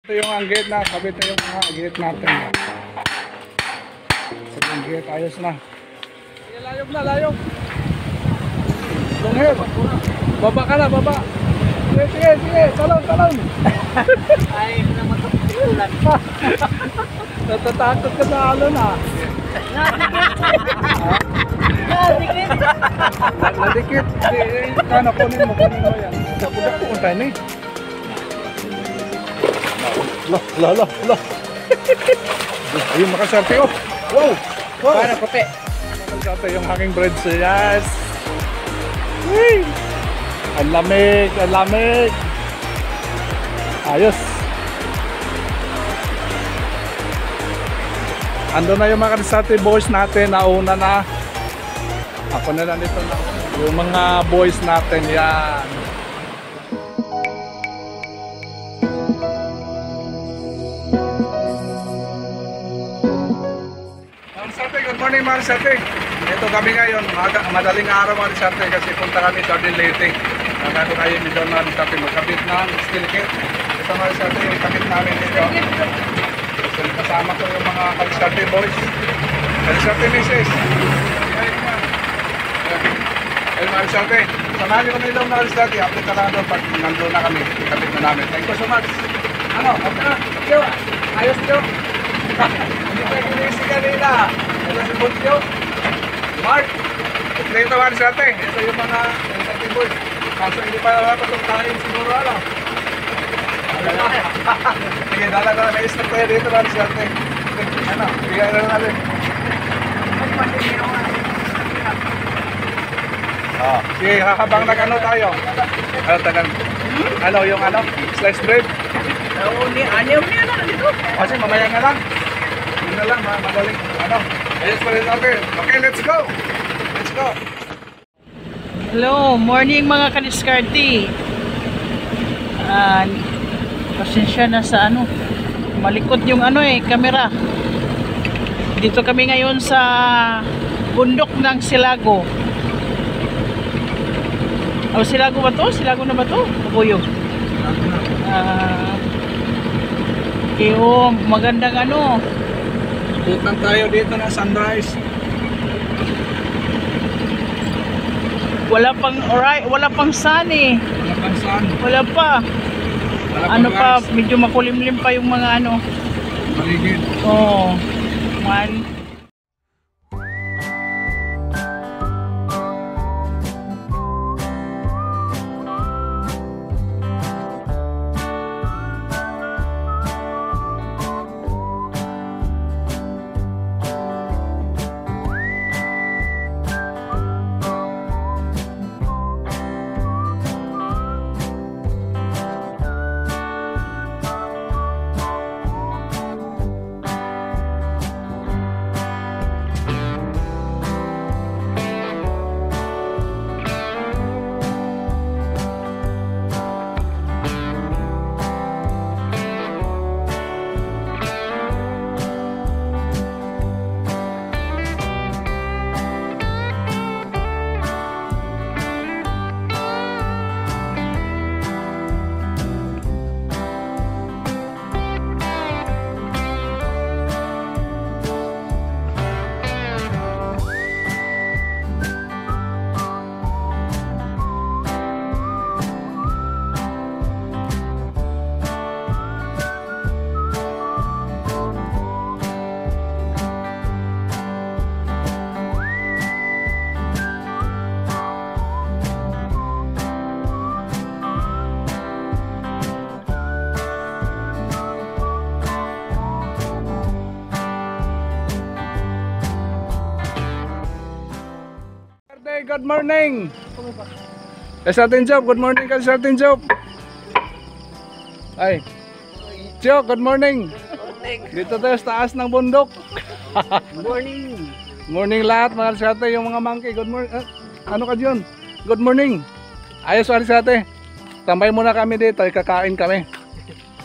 Ito yung ang gate na, kabit na yung mga gate natin. So yung gate, ayos na. Sige, layog na, layog. Lunghir, baba ka na, baba. Sige, sige, sige, talon, talon. Ay, naman ito ulan. Natatakot ka sa alon ha. Nadikit. Nadikit. Kano, kunin mo yan. Pupunta pupunta na eh. Lo. Ayun, makasarte oh. Wow. Para kope. Makasarte yung aking breads. Yes. Uy. Ang lamig, ang lamig. Ayos. Ando na yung mga kasarte boys natin. Nauna na. Ako na lang dito na. Yung mga boys natin yan. Good morning mga Sarte. Ito kami ngayon, madaling araw mga Sarte kasi punta kami sa Leyte. Nagano kayo ni Don mga Sarte magkabit ng steel kit. Ito mga Sarte yung kabit namin dito. So, kasama ko yung mga Sarte boys. Sarte Mrs. Ayun mga Sarte. Samahan nyo kami lang mga Sarte. Update na lang doon pag nandun na kami. Kabit na namin. Thank you so much. Ano? Okay na? Ayos nyo? Hindi pa ginising kanina. Ito si Buncio, Mark, ito mga Sarte. Ito yung mga Sarte boys. Kaso hindi pa napatong tayo siguro ano. Sige, dala may stock tayo dito mga Sarte. Ano, bigyan na lang natin. Sige, habang nag-ano tayo. Ano tagang? Ano yung ano? Slice bread? Ayaw niya na dito. Kasi mamaya na lang. Hindi na lang, magaling. Ano? Ayos pa rin natin. Okay, let's go! Let's go! Hello, morning mga kadiskarte. Pasensya na sa ano. Malikot yung ano camera. Dito kami ngayon sa bundok ng Silago. Oh, Silago ba to? Silago na ba to? Kabuyo. Magandang ano. Puntan tayo dito na sunrise. Wala pang sun eh. Wala pang sun. Wala pa. Ano pa, medyo makulimlim pa yung mga ano. Maligid. Oh. Man. Good morning. Kasartin Job, good morning Kasartin Job. Ay. Job, good morning. Dito tayo sa taas ng bundok. Morning. Morning lahat mga Kasarte, yung mga monkey. Good morning. Ano ka diyon? Good morning. Ayos mga Kasarte. Tambay muna kami dito, kakain kami.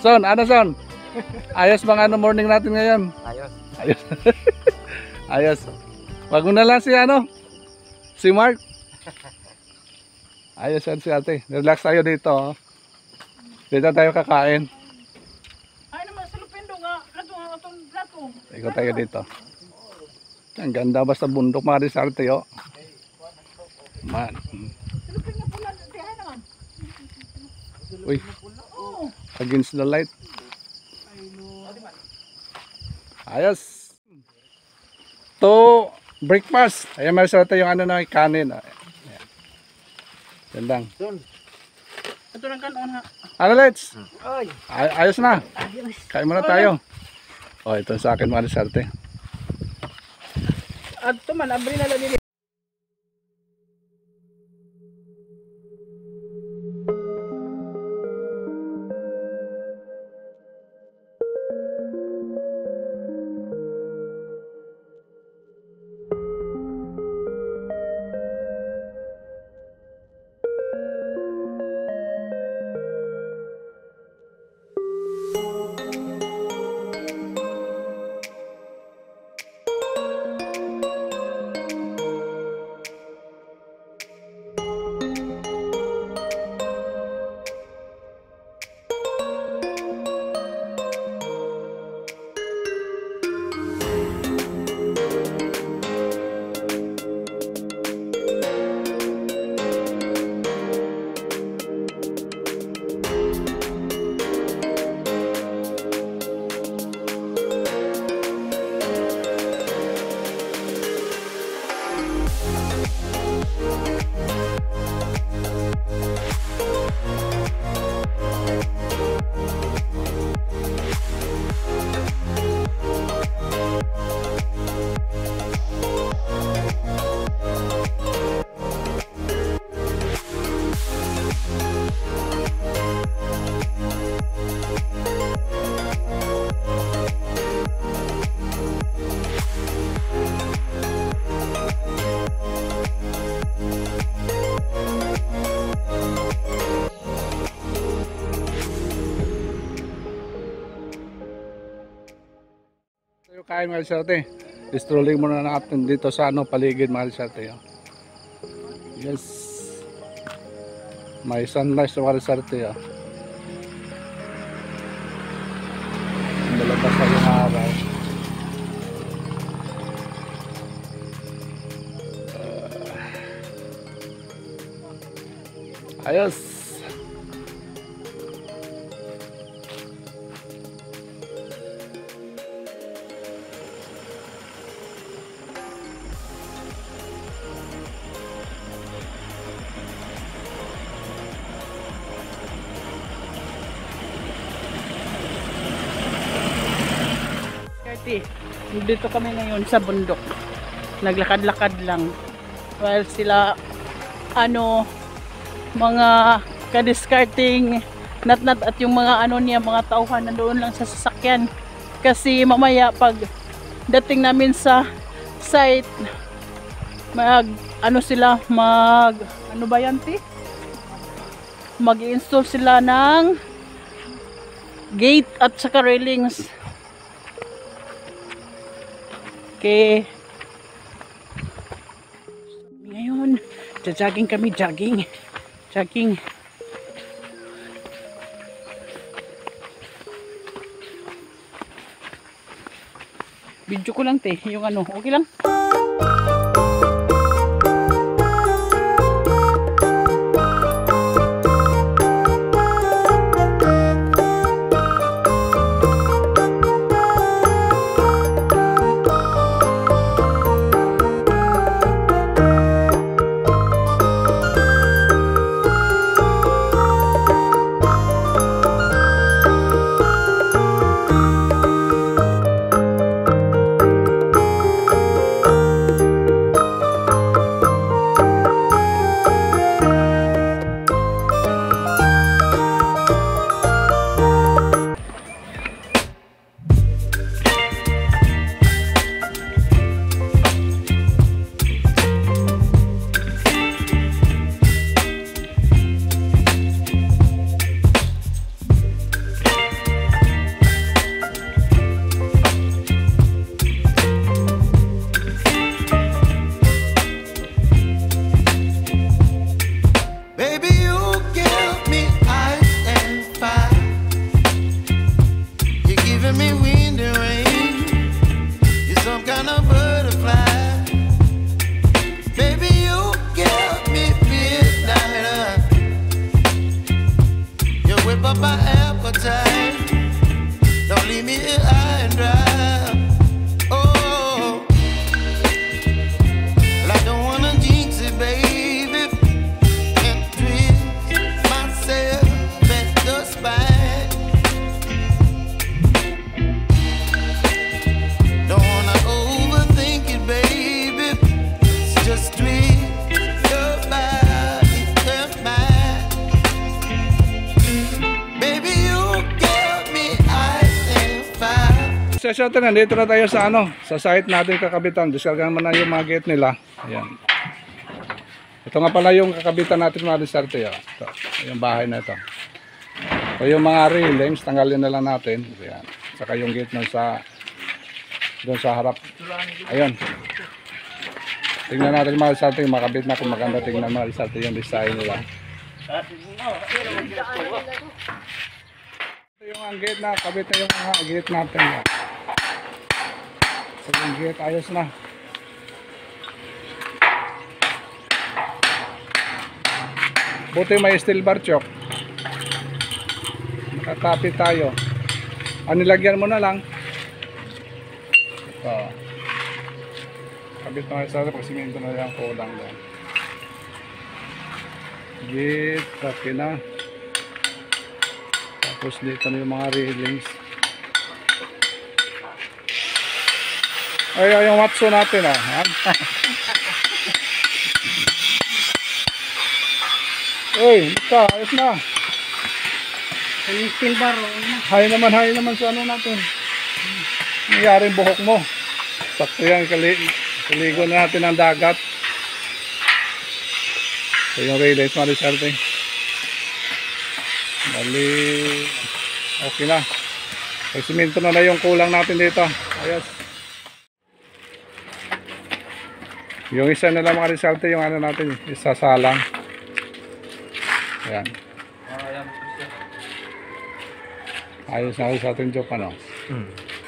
Son, ano Son? Ayos bang ano morning natin ngayon? Ayos. Ayos. Ayos. Wag mo na lang si ano? Si Mark. Ayos yan si ate. Relax tayo dito. Oh. Dito tayo kakain. Ikot tayo dito. Ang ganda basta bundok mga Rizarte, oh. Man. Uy. Against the light. Ayos. To breakfast. Ayan, may sarata yung ano na kanin. Ayan. Gandang. Ito lang kanon ha. Ano, let's? Ay. Ayos na. Kain muna tayo. Oh, ito sa akin mga Rizarte. At ito man, abri na lang nila. Kain mga Rizarte. Strolling muna natin dito sa ano, paligid mga Rizarte. Oh. Yes. May sunrise mga Rizarte. Oh. Malabas na yung araw. Ayos. Dito kami ngayon sa bundok. Naglakad-lakad lang. While sila mga kadiskarting nat-nat at yung mga niya, mga tauhan nandoon lang sa sasakyan. Kasi mamaya pag dating namin sa site, mag-install sila ng gate at saka railings. Okay. Ngayon, jogging kami, jogging. Video ko lang yung okay lang? Me wind and rain. kind of butterfly. Baby, you give me midnight. You whip up my appetite. Don't leave me here high and dry. Oh, well, I don't wanna jinx it, baby, and twist myself at the spine. Don't wanna overthink it, baby. It's just twist your body and mine. Baby, you give me ice and fire. Sa shot nandito na tayo sa ano, sa site natin kakabitan. Diskargahan mo na yung mga gate nila. Ayan. Ito nga pala yung kakabitan natin mga discarte. Ito, yung bahay na ito. So yung mga railings, tanggalin na lang natin. Ayan. Saka yung gate nun doon sa harap. Ayun. Tingnan natin mga discarte, yung makabit na kung maganda tingnan mga discarte yung design nila. Ito yung ang gate na, kabit na yung mga gate natin. So yung gate ayos na. Buti may steel bar chok. Nakatapit tayo. Nilagyan mo na lang. Ito. Kabit na sa pag simento na lang kulang doon. Gate, okay na. Tapos dito na yung mga railings. Ay, yung matso natin Uy, basta, ayos na. Yung steel bar. Hay naman sa ano natin. Nangyari yung buhok mo. Sakto yan, kaligo na natin ang dagat. So yung railings mga discarte. Bali, okay na. May simento na yung kulang natin dito. Ayos. Yung isa na lang mga discarte, yung ano natin, isasalang. Ayan. Ayos na sa ating joke, ano?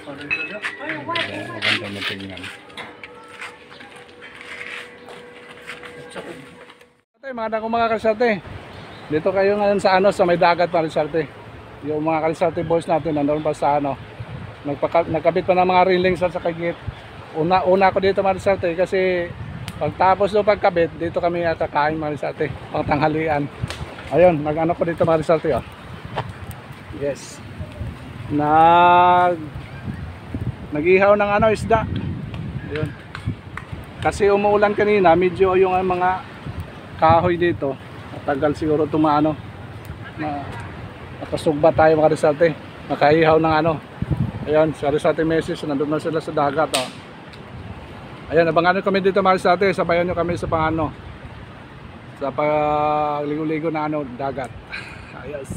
Ayan, maganda mo tingnan. Mga dako mga kalisarte. Dito kayo ngayon sa ano, sa may dagat mga kalisarte. Yung mga kalisarte boys natin, nandoon pa sa ano. Nagkabit pa ng mga railings sa kagit. Una ko dito mga kalisarte kasi pagtapos ng pagkabit, dito kami kakain mga kalisarte. Pang tanghalian. Ayun, nag-ano ko dito mga kalisarte. Oh. Yes. Nag-ihaw ng ano, isda. Ayun. Kasi umuulan kanina, medyo yung mga kahoy dito. Matagal siguro tumaano. Nakasugba tayo mga kalisarte. Nakaihaw ng ano. Ayun, sa kalisarte message, nandun na sila sa dagat. Oh. Ayun, abangan nyo kami dito mga kalisarte. Sabayan nyo kami sa pangano. Sa pagligo-ligo na ano, dagat. Ayos.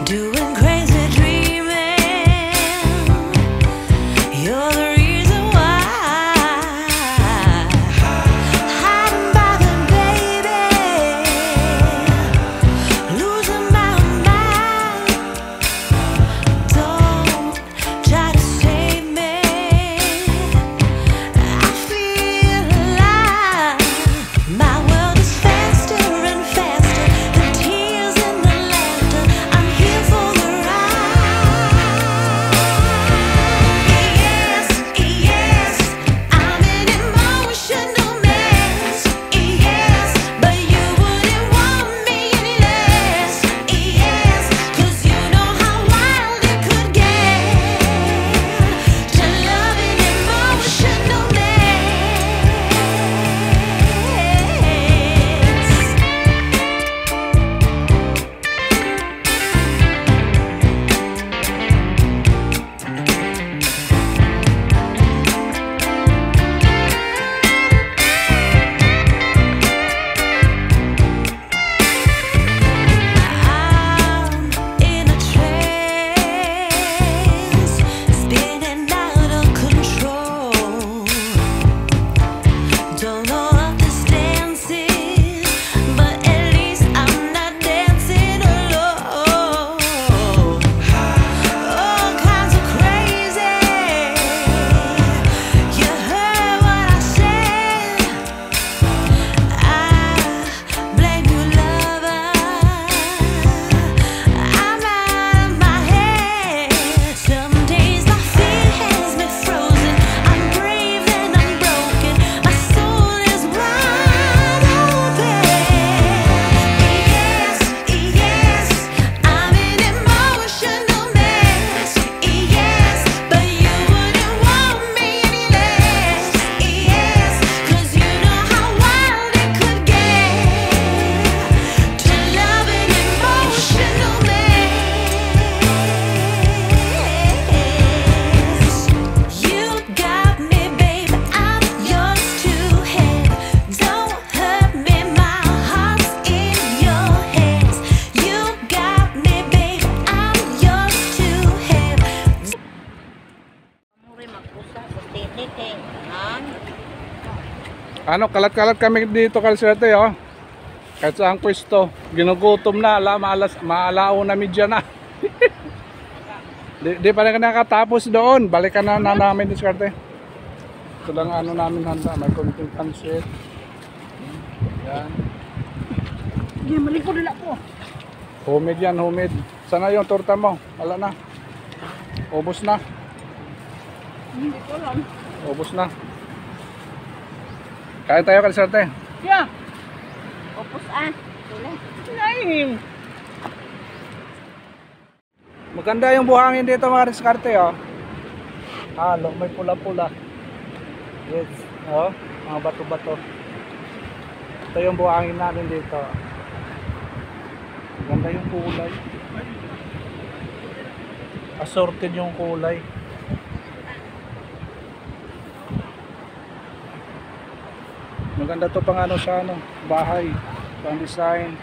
Doing crazy dreaming. Ano, kalat-kalat kami dito kalsete, oh. Kahit saan pwesto, ginugutom na, maalao na media na. di pa rin nakatapos doon, balikan na namin diskarte. Ito lang ano namin handa, may konting pansit. Yan. Hindi, malikod na po. Homemade yan, homemade. Sana yung torta mo, wala na. Ubos na. Hindi ko lang. Ubos na. Kaya tayo kalsete. Yeah. Opos ah. Tuloy. Naim. Maganda yung buhangin dito mga diskarte, oh. Halo, may pula-pula. Yes, oh, mga bato-bato. Ito yung buhangin natin dito. Maganda yung kulay. Assorted yung kulay. Maganda to pang ano sa ano, bahay, pang design.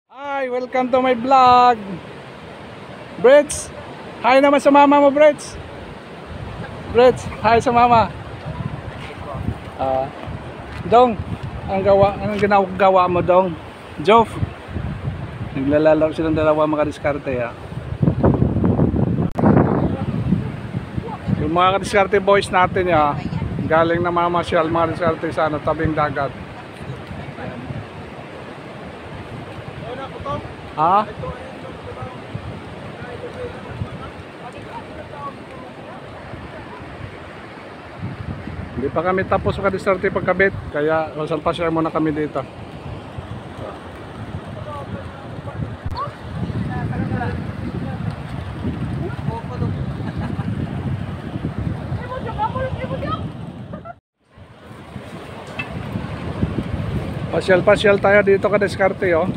Hi, welcome to my vlog. Brits, hi naman sa mama mo, Brits. Brits, hi sa mama. Dong, anong ginagawa mo, Dong? Jof. Naglalaro silang dalawa mga diskarte, ha. Yung mga diskarte boys natin, ha. Galing na mamasyal mga diskarte sa ano, tabing dagat. Ha? Hindi pa kami tapos sa diskarte pagkabit, kaya salpasya muna kami dito. Pasyal-pasyal tayo dito ka diskarte, oh.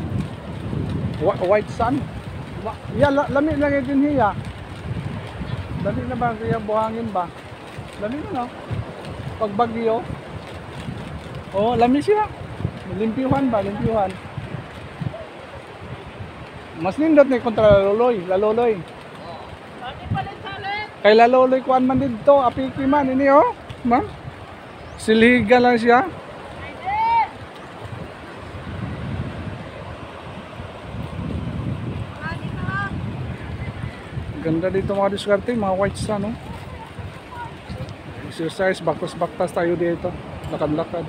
White sun. Yeah, lami lang din hiya. Dali na ba kaya buhangin ba? Dali na, no? Pag bagyo. Oh, lami siya. Limpyuhan ba, limpyuhan. Mas nindot ni kontra laloloy. Kay laloloy kuan man dito, apiki man ini, oh. Ma'am. Siligan lang siya. Ganda dito mga diskarte, mga white sun, no? Exercise, baktas-baktas tayo dito, lakad-lakad.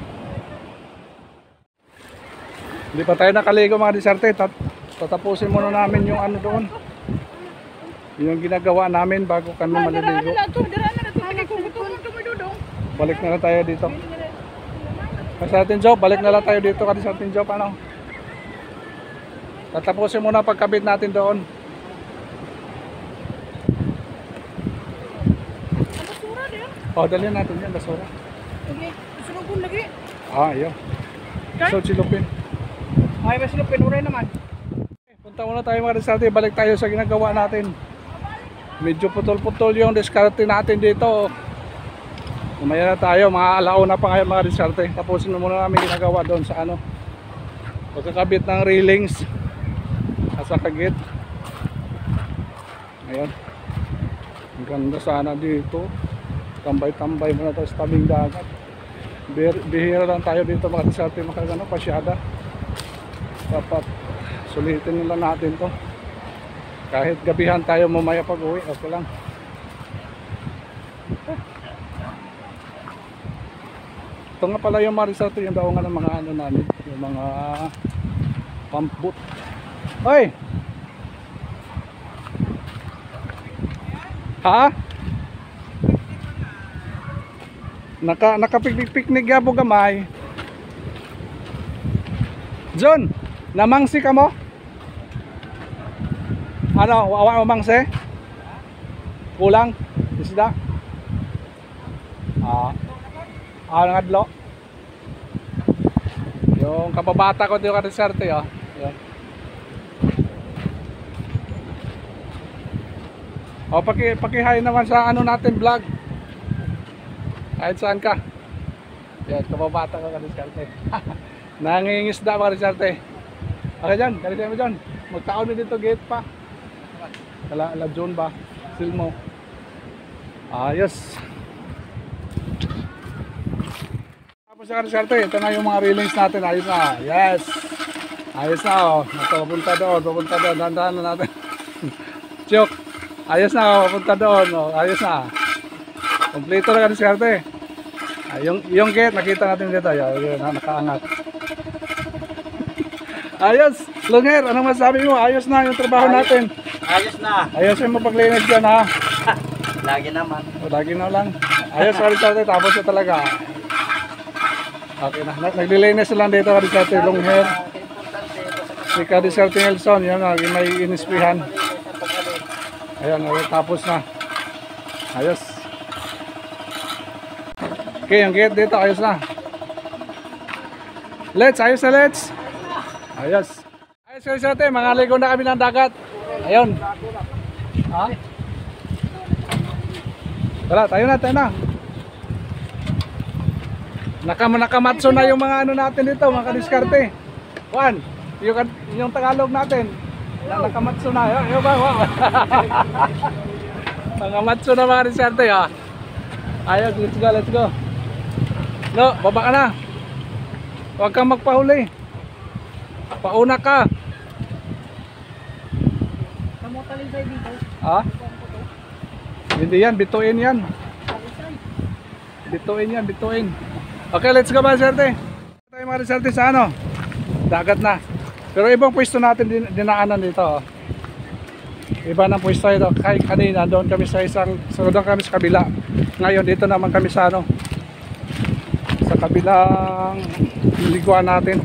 Hindi pa tayo nakaligo mga diskarte, tatapusin muna namin yung ano doon, yung ginagawa namin bago kami maliligo. Balik na lang tayo dito. Sa atin job, balik na lang tayo dito kasi sa atin job, ano? Tatapusin muna pagkabit natin doon. Oh, dali natin yan, basura. Okay, sunugin lagi. Iyo. So, silupin. Ay, mas silupin, uray naman. Punta muna tayo mga diskarte, balik tayo sa ginagawa natin. Medyo putol-putol yung diskarte natin dito. Umaya na tayo, mga alauna pa ngayon mga diskarte. Tapusin na muna namin ginagawa doon sa ano, pagkakabit ng railings at sa kagit. Ngayon, ang ganda sana dito. Tambay-tambay muna tayo sa tabing dagat. Bihira lang tayo dito mga diskarte, makagano, pasyada. Dapat sulitin nila natin to. Kahit gabihan tayo mamaya pag uwi, okay lang. Ito nga pala yung mga diskarte, yung daungan ng mga ano namin, yung mga pump boat. Hoy! Ha? Nakapiknik yabo gamay. John, namangsi ka mo? Ano, wawa mamangsi? Kulang? Isda? Nangadlo? Yung kapabata ko dito ka diskarte, oh. Yan. O, pakihay naman sa ano natin vlog. Kahit saan ka. Yan, kababata ka diskarte. Nangingisda mga diskarte. Okay dyan, kalitin mo dyan. Magtaon mo dito gate pa. Ala John ba? Silmo. Ayos. Tapos sa Karisarte, ito na yung mga railings natin. Ayos na. Yes. Ayos na oh. Ito, pupunta doon. Dandahan na natin. Chok. Ayos na oh. Pupunta doon oh. Ayos na. Kompleto na Karisarte. Yung gate, nakita natin dito. Yun, nakaangat. Ayos. Lunger, anong masabi mo? Ayos na yung trabaho natin. Ayos na. Ayos yung mapaglinis dyan ha. Lagi naman. O, lagi na lang. Ayos Karisarte, tapos na talaga. Okay na. Naglilinis lang dito Karisarte, long hair. Si Karisarte Nelson, yan na, may inispihan. Ayan, tapos na. Ayos. Okay, yung gate dito, ayos na. Ayos na let's. Ayos. Ayos Karisarte, mga ligo na kami ng dagat. Ayun. Ha? Wala, tayo na. Nakamatso na yung mga ano natin dito, mga kadiskarte. Juan, yung Tagalog natin. Nakamatso na. Yo ba? Wow. Nakamatso na mga kadiskarte ha. Ayos, let's go. No, baba ka na. Huwag kang magpahuli. Pauna ka. Ha? Hindi yan, bituin yan. Bituin. Okay, let's go mga Karisarte. Tayo mga Karisarte sa ano? Dagat na. Pero ibang pwesto natin dinaanan dito. Oh. Iba ng pwesto ito. Kahit kanina, doon kami sa doon kami sa kabila. Ngayon, dito naman kami sa ano? Sa kabilang liguan natin.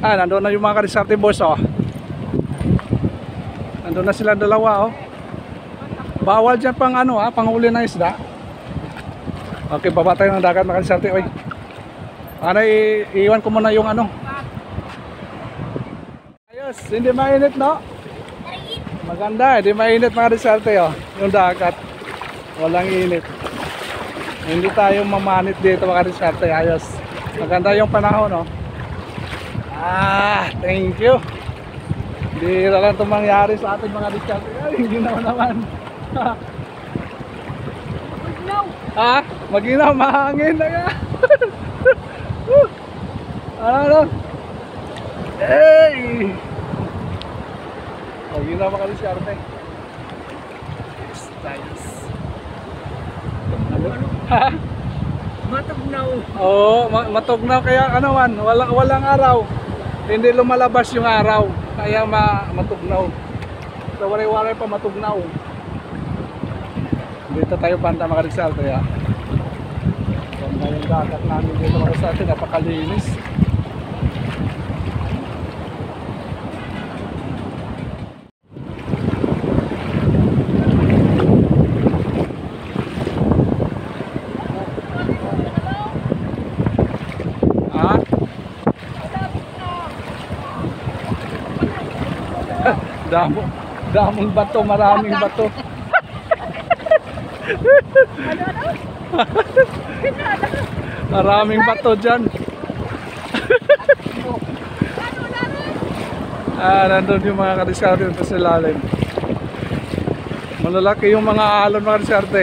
Nandoon na yung mga Karisarte boys, oh. Nandoon na sila dalawa, oh. Bawal dyan pang ano ha, panghuli ng isda. Okay, baba tayo ng dagat mga Karisarte. Oy. Ano, iiwan ko muna yung ano. Ayos, hindi mainit no? Maganda, hindi mainit mga Karisarte oh. Yung dagat. Walang init. Hindi tayo mamanit dito mga Karisarte. Ayos. Maganda yung panahon no? Thank you. Hindi na lang itong mangyari sa ating mga Karisarte. Ay, ginawa naman. Maginaw, mahangin na nga. Ano? Hey! Maginaw mga Karisarte. Nice. Ha? Matugnaw. Oo, matugnaw kaya ano man, walang araw. Hindi lumalabas yung araw, kaya matugnaw. So waray-waray pa matugnaw. Dito tayo banda mga Karisarte ya. Ganda yung dagat namin dito mga Karisarte, napakalinis. Damong bato, maraming bato. Maraming bato dyan. Nandun yung mga Karisarte dito sa ilalim. Malalaki yung mga alon mga Karisarte.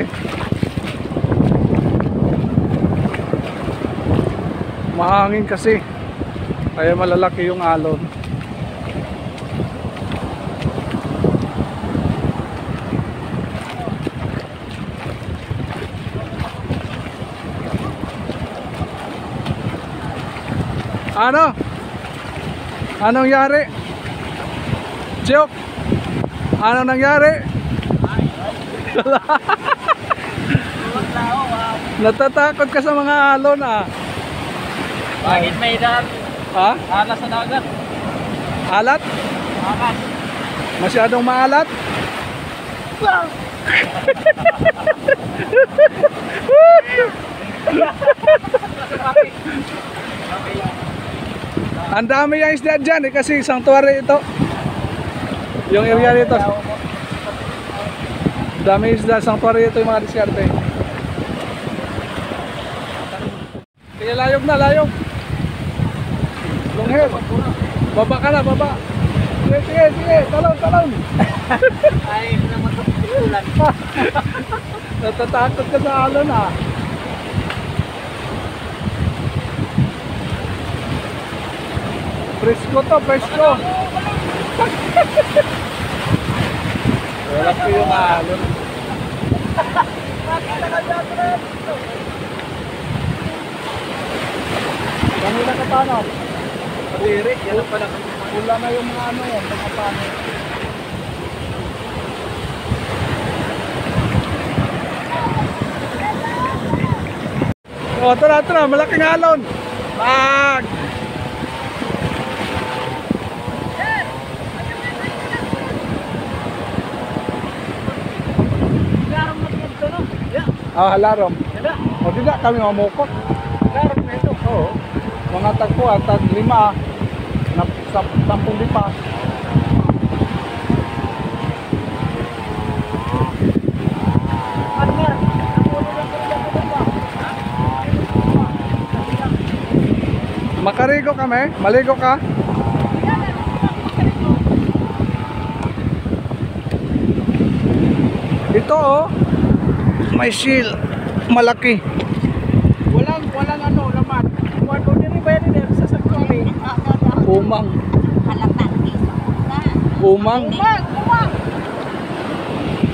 Mahangin kasi, kaya malalaki yung alon. Ano? Anong nangyari? Joke? Anong nangyari? Natatakot ka sa mga alon ah. Bakit may daan? Ha? Alas sa dagat. Alat? Akas. Masyadong maalat? Ang dami yung isda dyan eh, kasi sanctuary ito. Yung area dito. Dami isda, sanctuary ito yung mga Karisarte. Sige, layog na, layog. Long hair. Baba ka na, baba. Sige, talon. Ay, naman ito. Natatakot ka sa alon ah. Presko to, presko. Wala ko yung alon. Kanina ka paano? Palirik, yan ang pala. Wala na yung mga ano yan, mga paano. Oh, tara, malaking alon. Pag! Ah, halarom. O, di na kami mamukot. Larom na ito. Oo. Mga tagpo at tag 5 na sa 10 lipa. Makarigo kami? Maligo ka? Ito oh. May seal. Malaki. Walang ano, laman. Kuwan ko din ba yan sa sanctuary? Umang. Halatan. Umang. Umang!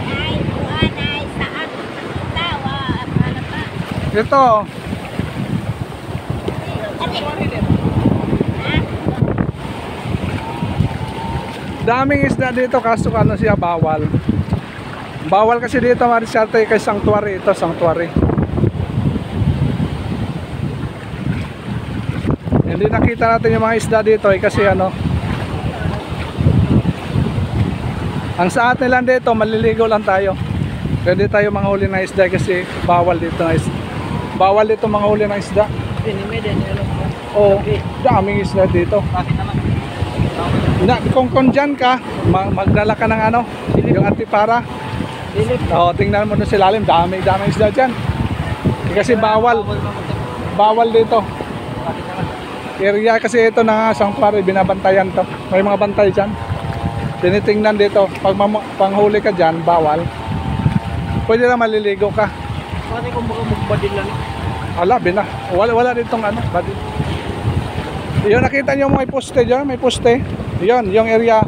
Ay, buwan ay saan? Tawa. Halata. Ito. Daming isda dito kaso ano siya bawal. Bawal kasi dito Marisarte kay sanctuary. Ito sanctuary. Hindi nakita natin yung mga isda dito kasi ano. Ang sa atin lang dito maliligo lang tayo. Pwede tayo manghuli ng isda kasi bawal dito na isda. Bawal dito manghuli ng isda. Oo, daming isda dito. Bakit naman? Kung dyan ka, magdala ka ng ano, yung antipara. Oo, tingnan mo doon sa lalim, daming isda dyan. Kasi bawal dito. Area kasi ito na sanctuary, binabantayan to. May mga bantay dyan. Tinitingnan dito, pag panghuli ka dyan, bawal. Pwede na maliligo ka. Bakit kung baka magbadil lang? Ala, wala ditong ano, badil. Yun, nakita nyo may poste dyan, may poste. Yun, yung area,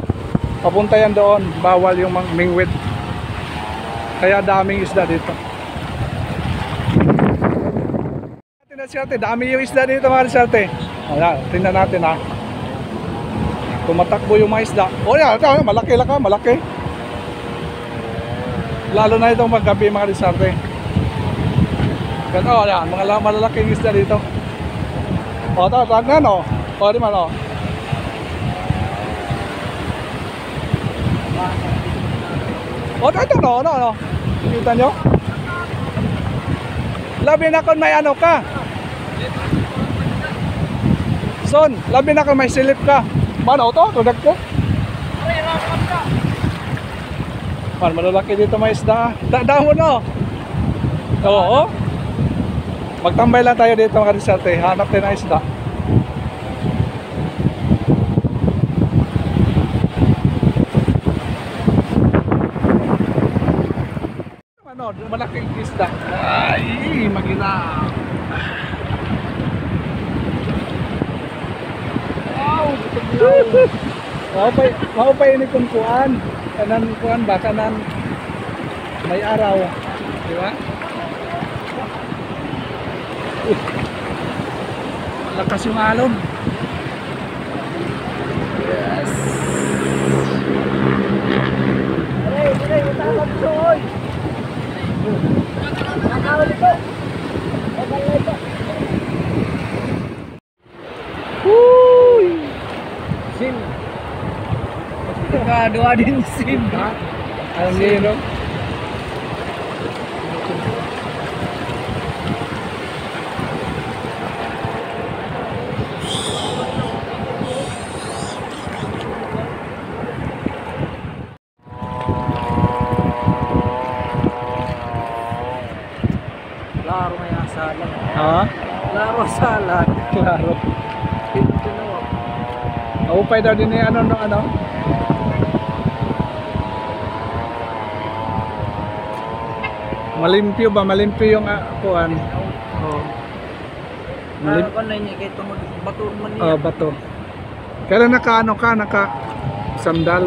papunta yan doon, bawal yung mingwit. Kaya daming isda dito. Dami yung isda dito mga Risarte. Ayan, tingnan natin ha. Tumatakbo yung mga isda. O yan, malaki lang ka, malaki. Lalo na itong maggabi mga Risarte. Ganito, yan, mga malalaking isda dito. O, tagnan o. O, di man o. O, ito no. Kita nyo? Labi na kung may ano ka. Son, labi na kung may silip ka. Mano to? Tudag ko? Man, malalaki dito may isda. Dahon no? Oo. Magtambay lang tayo dito mga Risarte. Hanap tayo ng isda. Ano, malaking isda. Ay, magina. Wow. Maupay ini kung kuan. Kanan kuan ba? Kanan may araw. Di ba? Lakas yung alon. Yes. Aray, utawag ko oy. Nakawali ko. Nakawali ko. Uy! Sim. Nakadoa din sim. Ha? Anong nilo? Laro may asalan. Ha? Laro asalan. Klaro. Pinto. Maupay daw din ano. Malimpyo ba? Malimpyo yung kuan. Oo. Malim Ano na niya kay tungod bato man niya. bato. Kailan naka-ano ka? Naka-sandal?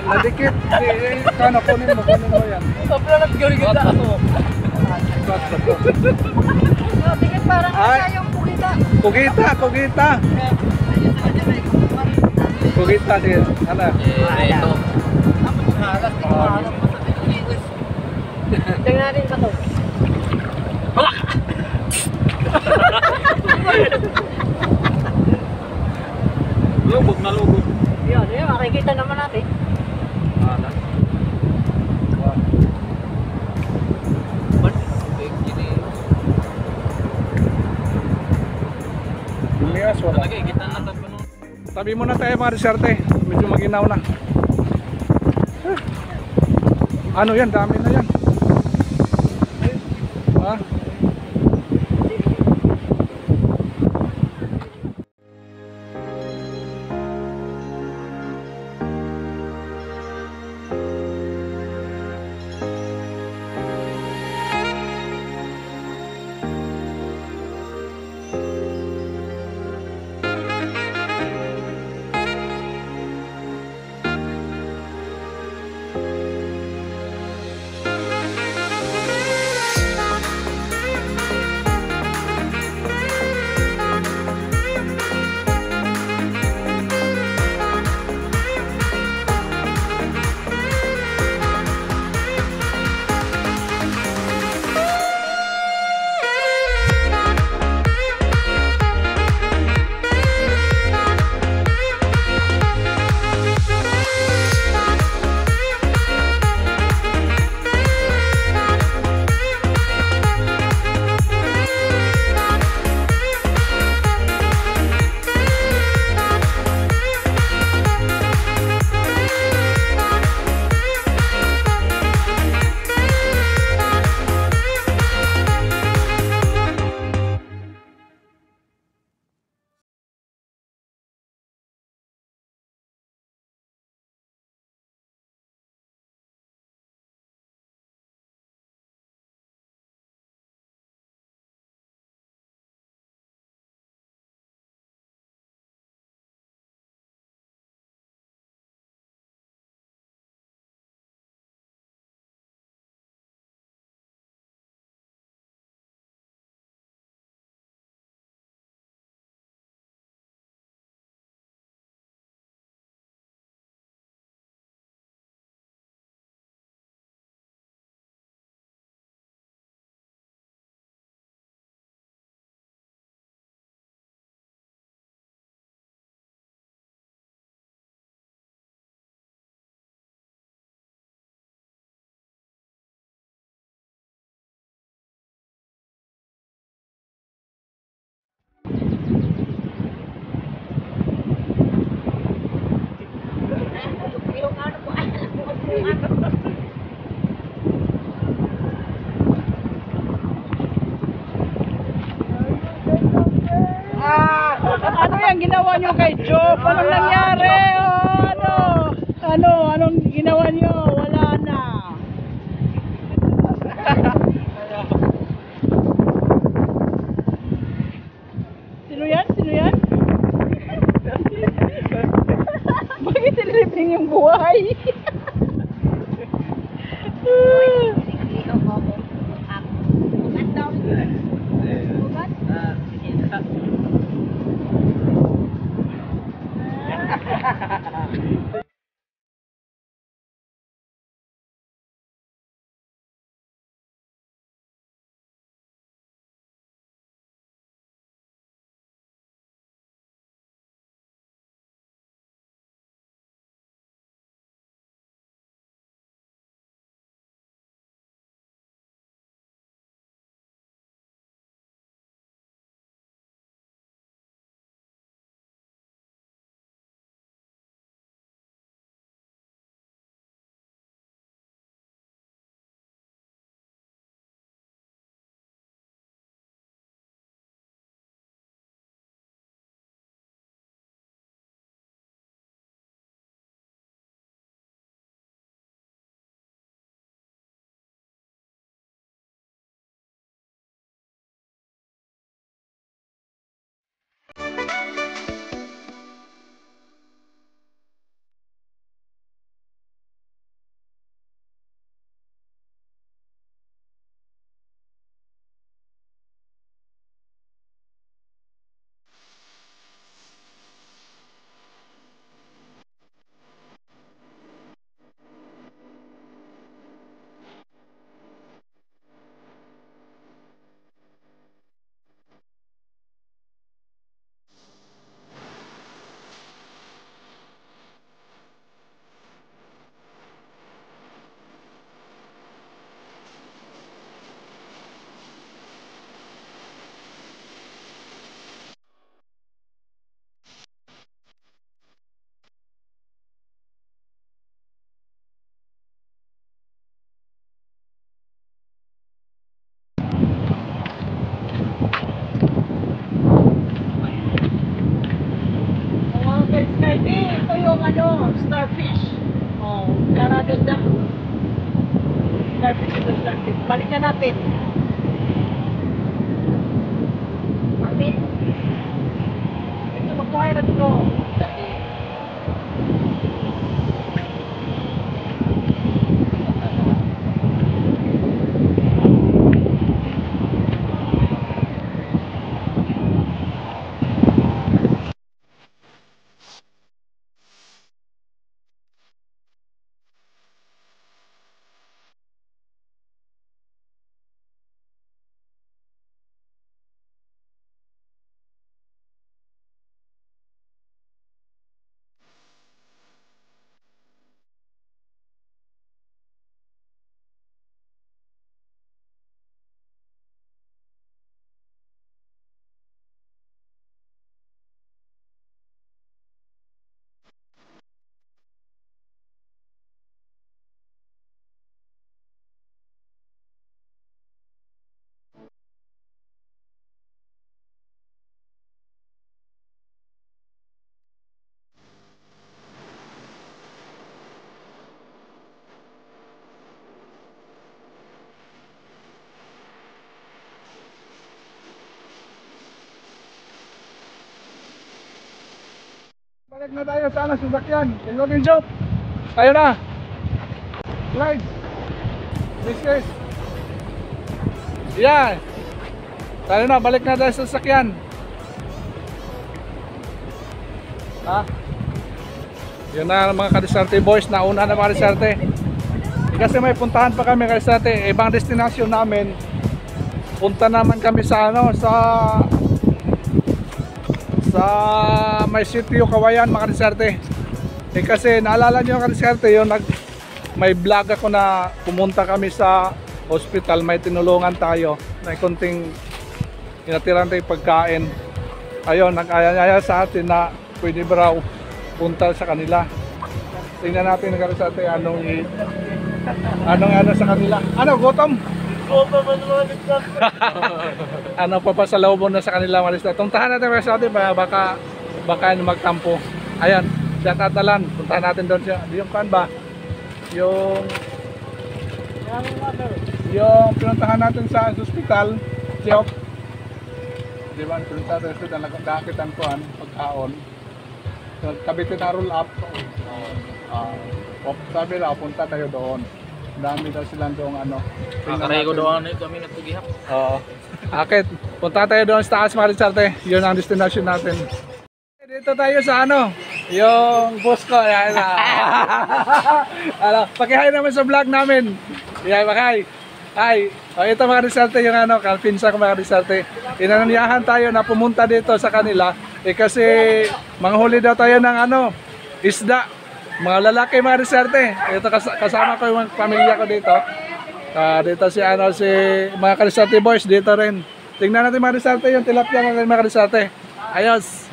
Nadikit. Kano, kunin mo yan. Sobrang naggaligita ako. Tingin parang Ay. kaya yung pugita. Kugita. Kugita din. Ano? Ito. Tingnan natin ba to? Lubog na lubog. Yun, makikita naman natin. Lumias, wala. Kita na ito. Tabi muna tayo mga disyarte. Medyo maginaw na. Ano yan? Dami na yan. Ha? Ano yung ginawa nyo kay Job? Anong nangyari? Anong ginawa nyo? Wala na. Sino yan? Bakit silipin yung buhay? Mga ka-discarding, ito yung ano, starfish. Oh, karaganda. Starfish ito, starfish. Balikan natin. Amin. Ito, magkuhay na dito. Balik na tayo sa sasakyan. Ilogin job. Tayo na. Slide. This is. Yan. Tayo na, balik na tayo sa sasakyan. Ha? Yun na mga kadisarte boys, nauna na mga kadisarte. Kasi may puntahan pa kami kadisarte, ibang destinasyon namin. Punta naman kami sa ano, sa may sitio Kawayan mga kadisarte. Kasi naalala nyo mga kadisarte, yun may vlog ako na pumunta kami sa hospital, may tinulungan tayo, may konting inatiran tayong pagkain. Ayun, nag-aya sa atin na pwede ba raw punta sa kanila. Tingnan natin mga kadisarte anong ano sa kanila. Ano, gutom? Ano papasalubong na sa kanila mga kadisarte. Tuntahan natin mga kadisarte, baka magtampo. Ayan, siya tatalan. Puntahan natin doon siya. Yung kan ba? Yung pinuntahan natin sa hospital, Siyok. Di ba, pinuntahan natin sa hospital, nagkakitan ko pagkaon. Kabitin na roll up. Sabi na, punta tayo doon. Dami daw silang doon ano. Karay ko doon kami natugihap. Oo. Akit, punta tayo doon sa taas mga kadisarte. Yun ang destination natin. Dito tayo sa ano, yung boss ko. Yan na. Ano, pakihay naman sa vlog namin. Yan, pakihay. Ay, ito mga kadisarte yung ano, kalpinsa ko mga kadisarte. Inanyahan tayo na pumunta dito sa kanila. Kasi manghuli daw tayo ng ano, isda. Mga lalaki mga kadisarte. Ito kasama ko yung pamilya ko dito. Dito si ano, si mga kadisarte boys dito rin. Tingnan natin mga kadisarte yung tilapia mga kadisarte. Ayos.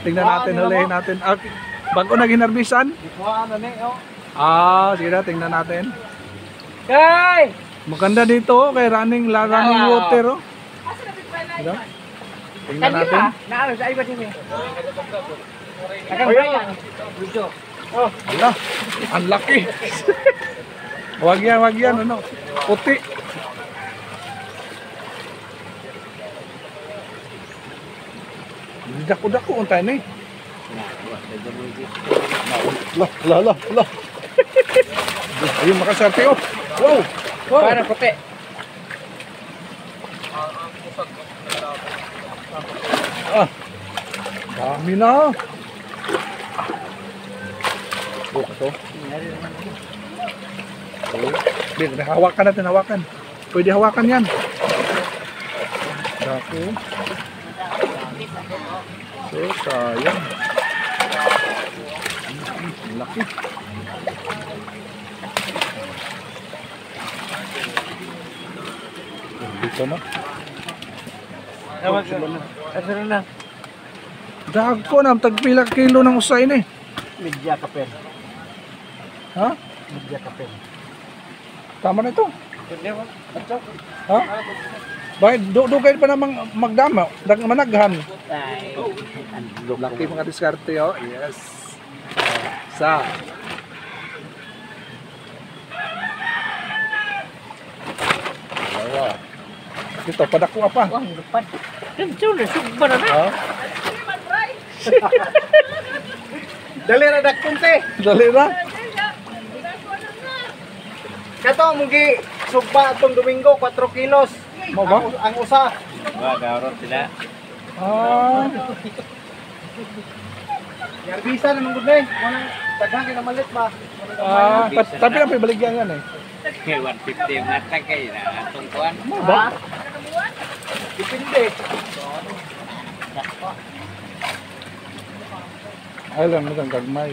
Tingnan natin, hulihin natin. Bago naghinarbisan? Sige na, tingnan natin. Kay! Maganda dito, kay running water. Ito. Tingnan natin. Naano sa iba din eh. Ala, ang laki. Wag yan, ano. Puti. dako untay ni. La. Ayun makasarte oh. Wow. Para puti. Ah. Dami na. Oh, ito. Hindi, hawakan natin, hawakan. Pwede hawakan yan. Dako. So, sayang. Laki. Dito na. Ano na? Dako na, tagpila kilo ng usay ni. Media kapel. Ha? Media kapel. Tama na ito. Pwede mo? Ha? Bakit? Dugay pa namang magdama. Managhan. Ay. Laki mga diskarte, oh. Yes. Sa. Bawa. Ito, padako pa. Wah, lupad. Ganito na, sugba na na. Ha? Dali na dakpunte. Dali na. Kato, mugi sugba itong Domingo, 4 kilos. Mo ba? Ang usa. Ah. Yarbisa naman gud nay. Manang daghang kay malit ba. Ah, tapi na pabaligyan yan eh. 150 yung natag kayo na atong kuhan. Mo ba? Depende. Ay lang, matang gagmay.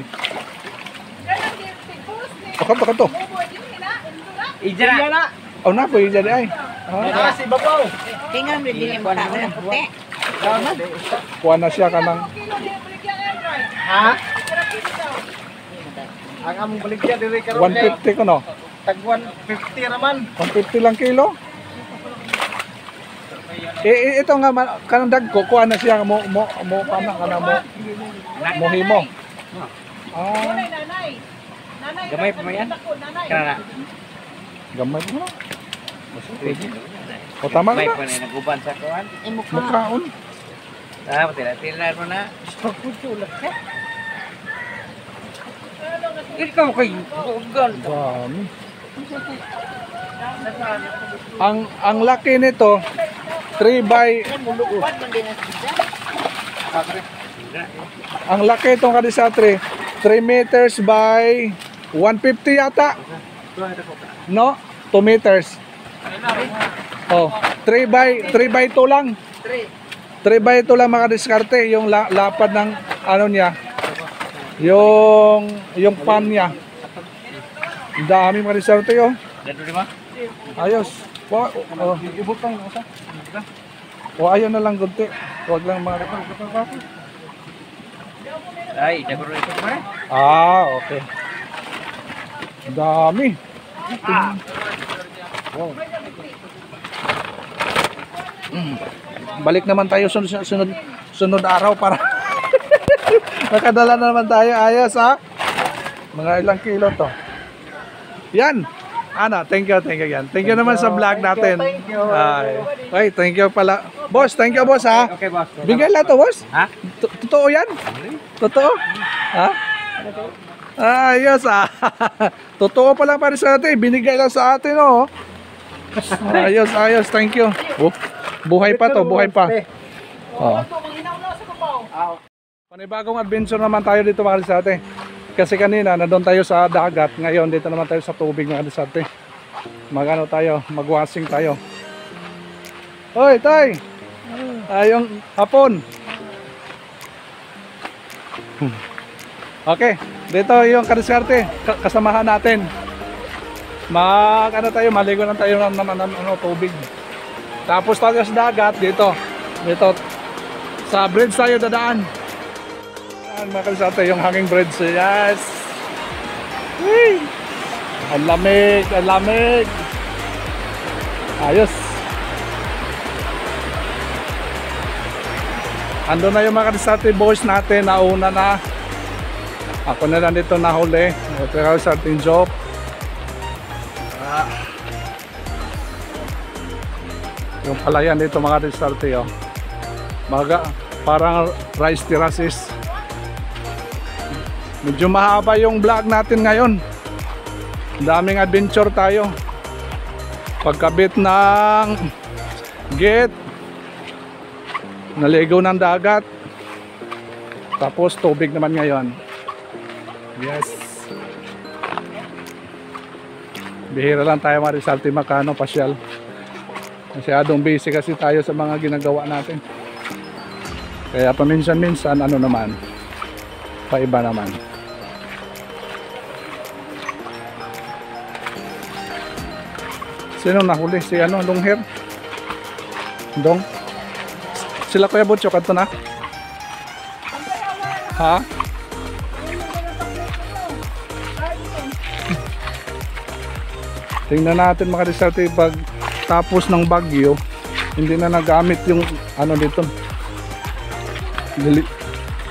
Baka to. Ija na. Oh, na po yung jadi ay. Ah, si Babaw. Tingnan mo din yung tao ng puti. Kuha na siya ka ng Ha? Ang among baligya diri karon kay 150 ko no. tag 150 naman. 150 lang kilo. Ito nga kanang dagko kuha na siya mo kana kana mo himo. Ah, Gamay pa mo yan? Kana gamay mo. O tama Gamay na. pa na naguban sa kuhan. Mukhaon. Ah, tila mo na. Ikaw kay bugan. Dami. Ang laki nito 3 by ang laki itong kadisatre 3 meters by 150 yata. No? 2 meters. Oh, 3 by 2 lang. 3 by 2 lang mga diskarte yung lapad ng ano niya. Yung pan niya. Ang dami mga diskarte oh. Dito di ba? Ayos. Oh, ibot lang usa. O ayaw na lang gunti. Huwag lang mga Ay, dagro ito pa. Ah, okay. Ang dami. Wow. Balik naman tayo sunod araw para makadala na naman tayo. Ayos ha. Mga ilang kilo to. Yan. Ana, thank you yan. Thank you naman sa vlog natin. Ay, thank you pala. Boss, thank you boss ha. Okay, boss. Bigay lang to boss. Ha? Totoo yan? Totoo? Ha? Ayos ah. Totoo pala para sa atin. Binigay lang sa atin oh. Ayos. Thank you. Oh, buhay pa to, buhay pa. Oh. Panibagong adventure naman tayo dito mga kasate. Kasi kanina nandun tayo sa dagat, ngayon dito naman tayo sa tubig mga kasate. Magano tayo, magwashing tayo. Hoy, tay. Ayong hapon. Okay, dito yung kadiskarte, kasamahan natin. Ano tayo, maligo na tayo ng tubig. Tapos tayo sa dagat dito sa bridge tayo dadaan. Yan mga kadiskarte, yung hanging bridge. Yes. Whee! Ang lamig. Ayos. Ando na yung mga kadiskarte boys natin, nauna na. Ako na lang dito nahuli. Pero sa ating job. Yung palayan dito mga diskarte oh. Parang rice terraces. Medyo mahaba yung vlog natin ngayon. Daming adventure tayo. Pagkabit ng gate, naligaw ng dagat, tapos tubig naman ngayon. Yes. Bihira lang tayo marisalti makano pasyal. Masyadong busy kasi tayo sa mga ginagawa natin. Kaya paminsan-minsan ano naman, paiba naman. Sino nahuli? Si ano, long hair? Dong? Sila Kuya Butcho, kanto na? Ha? Tingnan natin mga disarte, pag tapos ng bagyo, hindi na nagamit yung ano dito.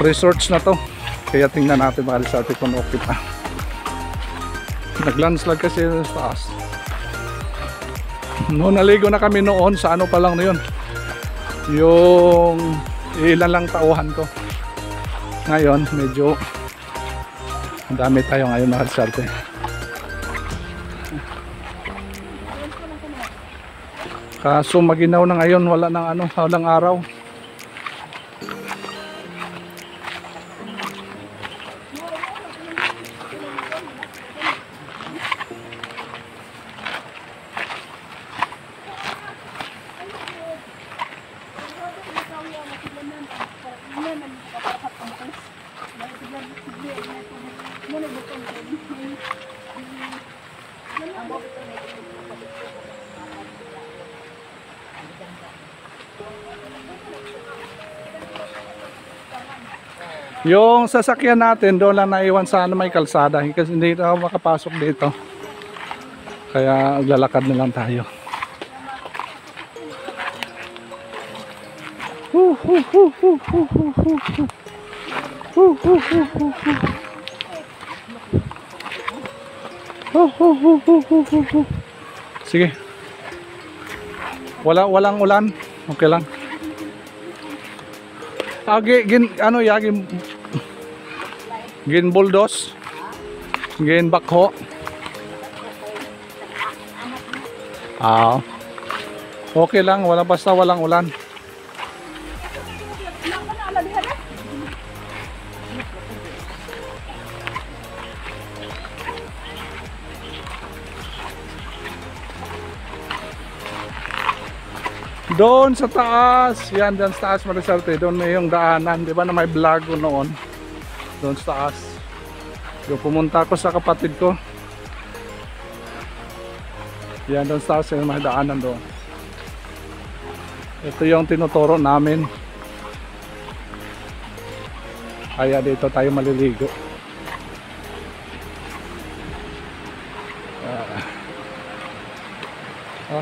Resorts na to. Kaya tingnan natin mga disarte kung okay pa. Nag-landslide kasi sa taas. Noon naligo na kami noon sa ano pa lang na yun, yung ilan lang tauhan ko. Ngayon medyo ang dami tayo ngayon mga disarte. Kaso maginaw na ngayon, wala nang ano, walang araw. Yung sasakyan natin doon lang naiwan sa ano, may kalsada kasi hindi ako makapasok dito. Kaya lalakad na lang tayo. Sige. Walang ulan. Okay lang. Ano yagin gin bulldoze, gin bakho. Okay lang, basta walang ulan. Doon sa taas, yan dyan sa taas Marisarte, doon may yung daanan, di ba na may vlog ko noon. Doon sa taas. Yung pumunta ko sa kapatid ko. Yan doon sa taas, yung may daanan doon. Ito yung tinuturo namin. Kaya dito tayo maliligo.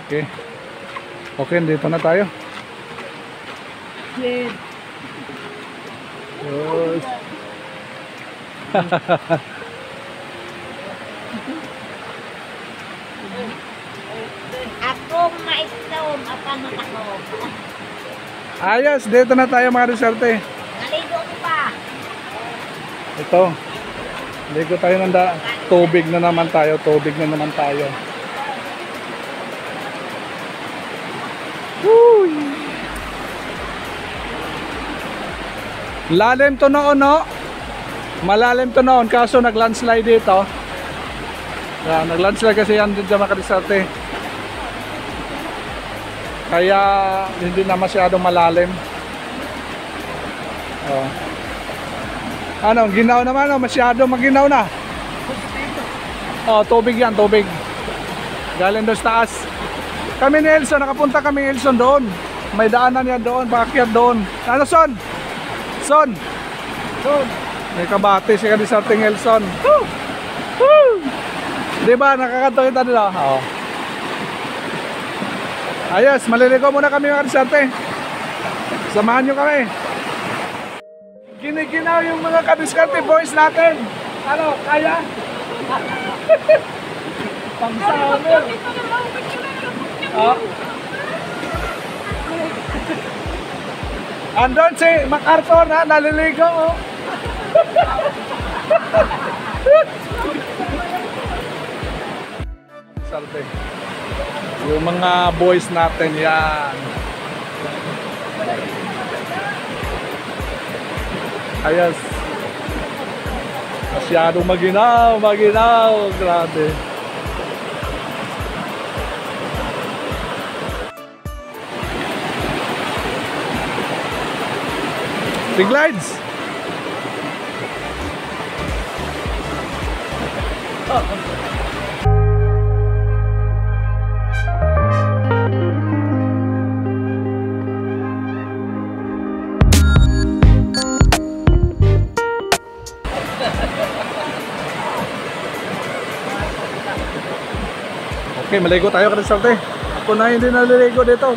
Okay. Okay, dito na tayo. Yes. Ako maistom, apanot ako. Ayos, dito na tayo mga Risarte. Naligo ko pa. Ito. Ligo tayo ng tubig na naman tayo. Tubig na naman tayo. Woo! Lalim to noon, no? Malalim to noon, kaso nag-landslide dito. Yan, nag-landslide kasi yan dito mga Risarte. Kaya hindi na masyadong malalim. Oh. Ano, ginaw naman, no? Masyado maginaw na. Oh, tubig yan, tubig. Galing doon sa taas. Kami ni Elson, nakapunta kami ni Elson doon. May daanan yan doon, paakyat doon. Ano, Son? Son? Son? May kabate si Risarte ng Elson. Woo! Woo! Diba, nakakato kita nila? Oo. Ayos, maliligo muna kami mga Risarte. Samahan nyo kami. Giniginaw yung mga Kadiskarte boys natin. Ano, kaya? Pang-summer. Andun si MacArthur na naliligo. Oh. Salte. Yung mga boys natin yan. Ayos. Masyadong maginaw. Grabe. Big glides. Okay, maligo tayo ka Salte. Ako na hindi naliligo dito.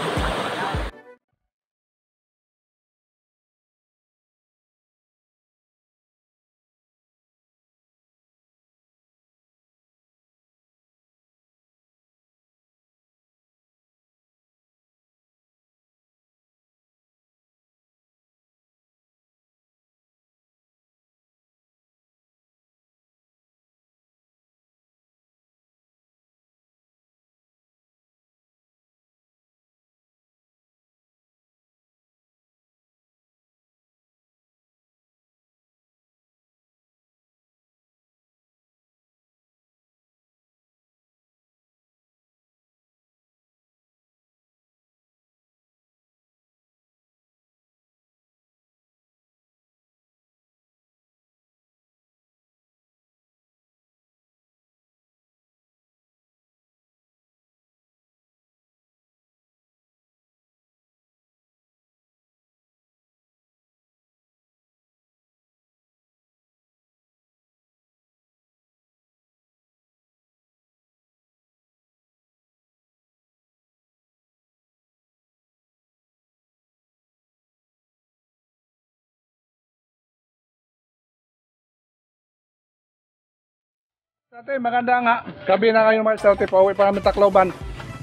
Sate, magandang gabi na kayo mga Sate. Pauwi pa kami Tacloban.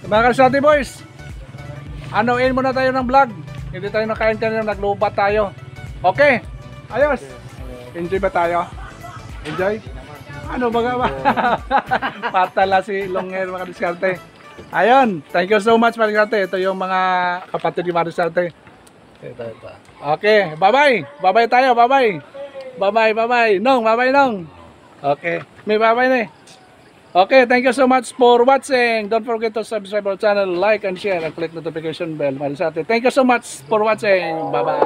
Mga Sate boys, anuin muna tayo ng vlog. Hindi tayo nakain kanina, naglubat tayo. Okay, ayos. Enjoy ba tayo? Enjoy? Ano ba ba? Patala si Longer mga Sate. Ayun, thank you so much mga Sate. Ito yung mga kapatid ni mga Sate. Okay, bye-bye. Bye-bye tayo, bye-bye. Bye-bye. Nong, bye-bye Nong. Okay, may bye-bye na eh. Okay, thank you so much for watching. Don't forget to subscribe our channel, like and share, and click notification bell. Thank you so much for watching. Bye-bye.